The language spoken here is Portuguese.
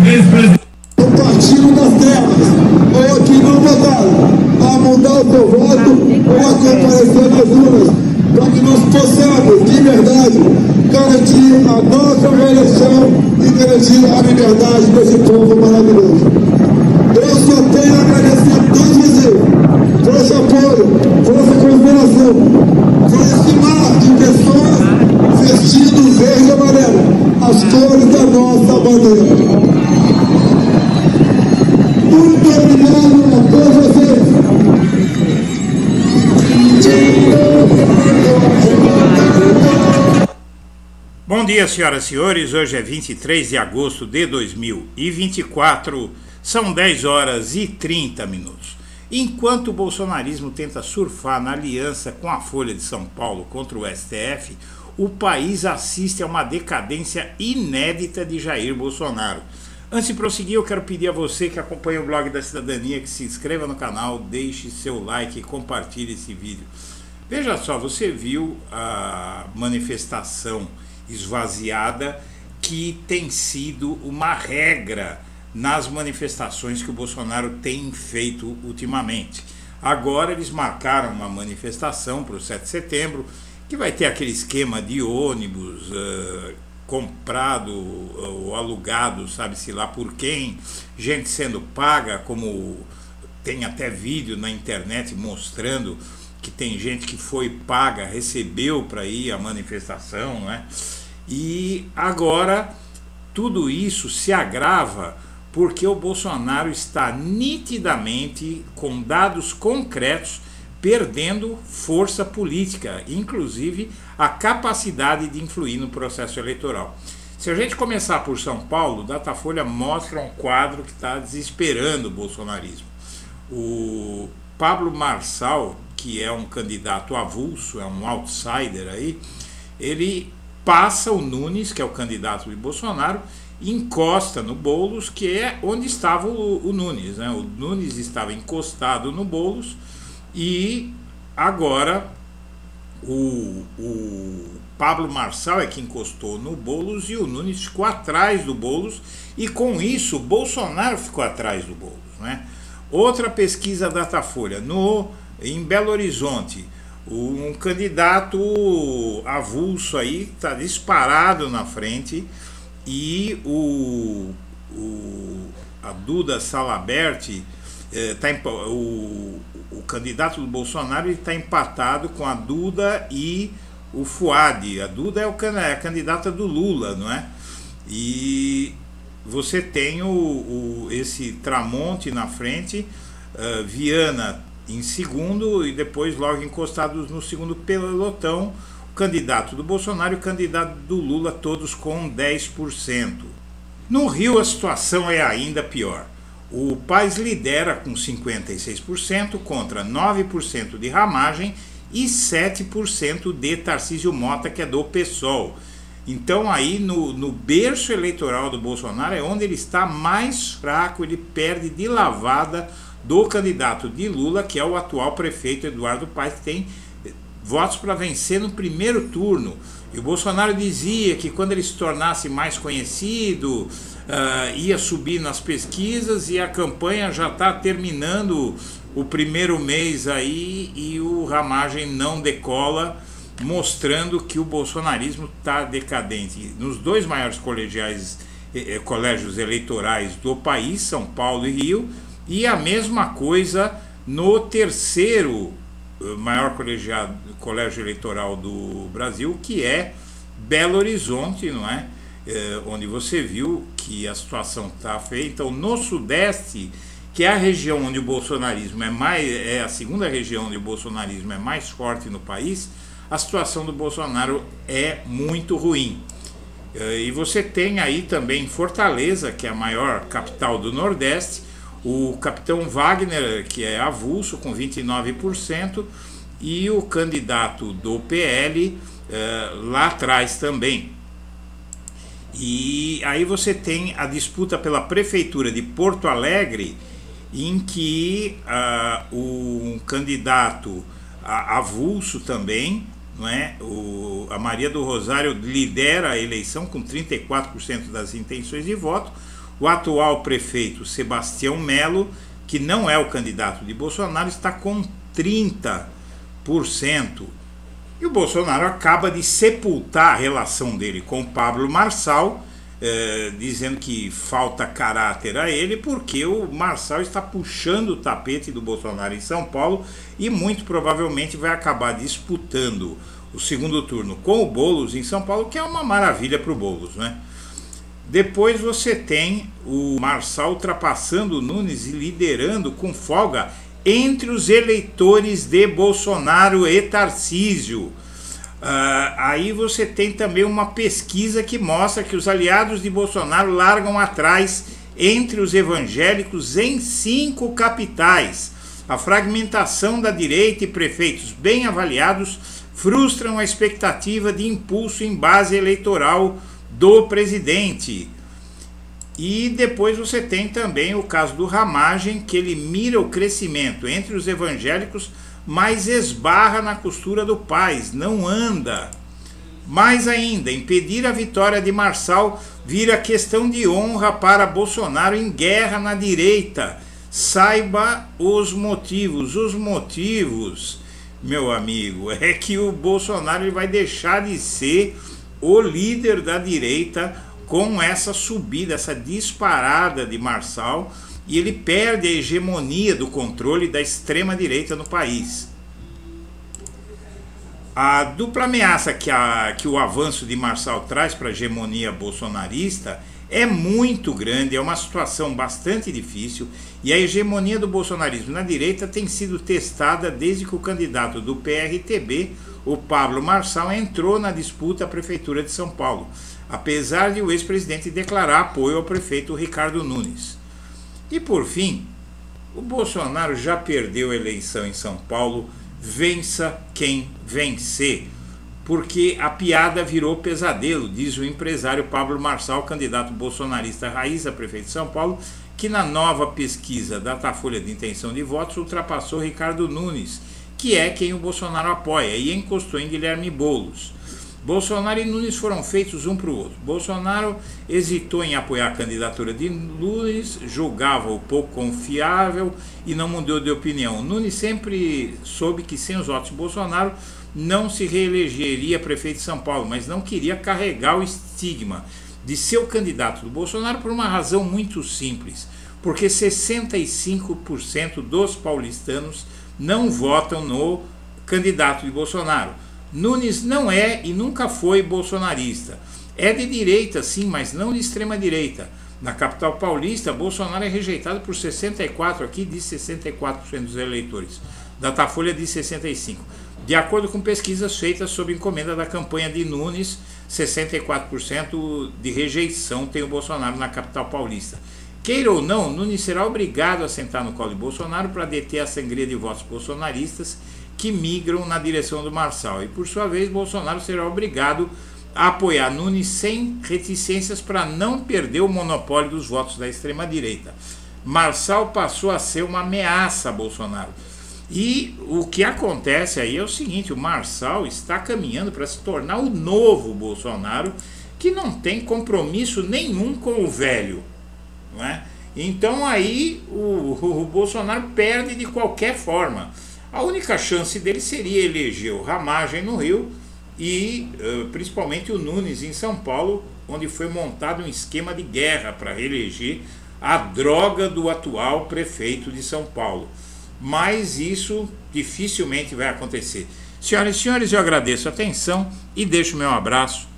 ex-presidente. O Partido das Terras, ou a que não votaram, a mudar o seu voto ou a comparecer nas urnas, para que nós possamos, de verdade, garantir a nossa reeleição e garantir a liberdade desse povo maravilhoso. Eu só tenho a agradecer a todos vocês por esse apoio, por essa consideração, por esse mar de pessoas vestindo verde e amarelo, as cores da nossa bandeira. Muito obrigado a todos vocês. Bom dia, senhoras e senhores. Hoje é 23 de agosto de 2024. São 10 horas e 30 minutos. Enquanto o bolsonarismo tenta surfar na aliança com a Folha de São Paulo contra o STF, o país assiste a uma decadência inédita de Jair Bolsonaro. Antes de prosseguir, eu quero pedir a você que acompanha o Blog da Cidadania que se inscreva no canal, deixe seu like e compartilhe esse vídeo. Veja só, você viu a manifestação esvaziada que tem sido uma regra nas manifestações que o Bolsonaro tem feito ultimamente. Agora eles marcaram uma manifestação para o 7 de setembro, que vai ter aquele esquema de ônibus comprado ou alugado, sabe-se lá por quem, gente sendo paga, como tem até vídeo na internet mostrando que tem gente que foi paga, recebeu para ir à manifestação, né? E agora tudo isso se agrava porque o Bolsonaro está nitidamente, com dados concretos, perdendo força política, inclusive a capacidade de influir no processo eleitoral. Se a gente começar por São Paulo, o Datafolha mostra um quadro que está desesperando o bolsonarismo. O Pablo Marçal, que é um candidato avulso, é um outsider aí, ele passa o Nunes, que é o candidato de Bolsonaro, encosta no Boulos, que é onde estava o Nunes, né? O Nunes estava encostado no Boulos e agora o Pablo Marçal é que encostou no Boulos e o Nunes ficou atrás do Boulos e com isso o Bolsonaro ficou atrás do Boulos, né? Outra pesquisa Datafolha, em Belo Horizonte, um candidato avulso aí está disparado na frente e a Duda Salabert, o candidato do Bolsonaro está empatado com a Duda e o Fuad. A Duda é a candidata do Lula, não é? E você tem esse Tramonte na frente, Viana em segundo e depois logo encostados no segundo pelotão, o candidato do Bolsonaro e o candidato do Lula, todos com 10%. No Rio a situação é ainda pior. O Paes lidera com 56% contra 9% de Ramagem e 7% de Tarcísio Mota, que é do PSOL. Então aí no berço eleitoral do Bolsonaro é onde ele está mais fraco, ele perde de lavada do candidato de Lula, que é o atual prefeito Eduardo Paes, que tem votos para vencer no primeiro turno. E o Bolsonaro dizia que quando ele se tornasse mais conhecido, ia subir nas pesquisas, e a campanha já está terminando o primeiro mês aí e o Ramagem não decola, mostrando que o bolsonarismo está decadente. Nos dois maiores colégios eleitorais do país, São Paulo e Rio, e a mesma coisa no terceiro maior colégio eleitoral do Brasil, que é Belo Horizonte, não é? Onde você viu que a situação está feia. Então, no Sudeste, que é a região onde o bolsonarismo é a segunda região onde o bolsonarismo é mais forte no país, a situação do Bolsonaro é muito ruim. E você tem aí também Fortaleza, que é a maior capital do Nordeste, o capitão Wagner, que é avulso, com 29%, e o candidato do PL lá atrás também. E aí você tem a disputa pela prefeitura de Porto Alegre, em que um candidato avulso também, não é? A Maria do Rosário lidera a eleição com 34% das intenções de voto. O atual prefeito Sebastião Melo, que não é o candidato de Bolsonaro, está com 30%. E o Bolsonaro acaba de sepultar a relação dele com o Pablo Marçal, dizendo que falta caráter a ele, porque o Marçal está puxando o tapete do Bolsonaro em São Paulo e muito provavelmente vai acabar disputando o segundo turno com o Boulos em São Paulo, que é uma maravilha para o Boulos, né? Depois você tem o Marçal ultrapassando o Nunes e liderando com folga entre os eleitores de Bolsonaro e Tarcísio. Aí você tem também uma pesquisa que mostra que os aliados de Bolsonaro largam atrás entre os evangélicos em 5 capitais. A fragmentação da direita e prefeitos bem avaliados frustram a expectativa de impulso em base eleitoral do presidente. E depois você tem também o caso do Ramagem, que ele mira o crescimento entre os evangélicos, mas esbarra na costura do Paz, não anda. Mais ainda, impedir a vitória de Marçal vira questão de honra para Bolsonaro em guerra na direita. Saiba os motivos. Os motivos, meu amigo, é que o Bolsonaro ele vai deixar de ser o líder da direita com essa subida, essa disparada de Marçal, e ele perde a hegemonia do controle da extrema-direita no país. A dupla ameaça que o avanço de Marçal traz para a hegemonia bolsonarista é muito grande, é uma situação bastante difícil, e a hegemonia do bolsonarismo na direita tem sido testada desde que o candidato do PRTB, o Pablo Marçal, entrou na disputa à Prefeitura de São Paulo, apesar de o ex-presidente declarar apoio ao prefeito Ricardo Nunes. E por fim, o Bolsonaro já perdeu a eleição em São Paulo, vença quem vencer, porque a piada virou pesadelo, diz o empresário Pablo Marçal, candidato bolsonarista raiz a prefeito de São Paulo, que na nova pesquisa da Datafolha de intenção de votos ultrapassou Ricardo Nunes, que é quem o Bolsonaro apoia, e encostou em Guilherme Boulos. Bolsonaro e Nunes foram feitos um para o outro. Bolsonaro hesitou em apoiar a candidatura de Nunes, julgava-o pouco confiável e não mudou de opinião. Nunes sempre soube que sem os votos de Bolsonaro não se reelegeria prefeito de São Paulo, mas não queria carregar o estigma de ser o candidato do Bolsonaro por uma razão muito simples, porque 65% dos paulistanos não votam no candidato de Bolsonaro. Nunes não é e nunca foi bolsonarista. É de direita, sim, mas não de extrema direita. Na capital paulista, Bolsonaro é rejeitado por 64%, aqui diz 64% dos eleitores. Datafolha diz 65%. De acordo com pesquisas feitas sob encomenda da campanha de Nunes, 64% de rejeição tem o Bolsonaro na capital paulista. Queira ou não, Nunes será obrigado a sentar no colo de Bolsonaro para deter a sangria de votos bolsonaristas que migram na direção do Marçal. E por sua vez, Bolsonaro será obrigado a apoiar Nunes sem reticências para não perder o monopólio dos votos da extrema-direita. Marçal passou a ser uma ameaça a Bolsonaro. E o que acontece aí é o seguinte, o Marçal está caminhando para se tornar o novo Bolsonaro, que não tem compromisso nenhum com o velho, não é? Então aí o Bolsonaro perde de qualquer forma. A única chance dele seria eleger o Ramagem no Rio e principalmente o Nunes em São Paulo, onde foi montado um esquema de guerra para reeleger a droga do atual prefeito de São Paulo. Mas isso dificilmente vai acontecer. Senhoras e senhores, eu agradeço a atenção e deixo meu abraço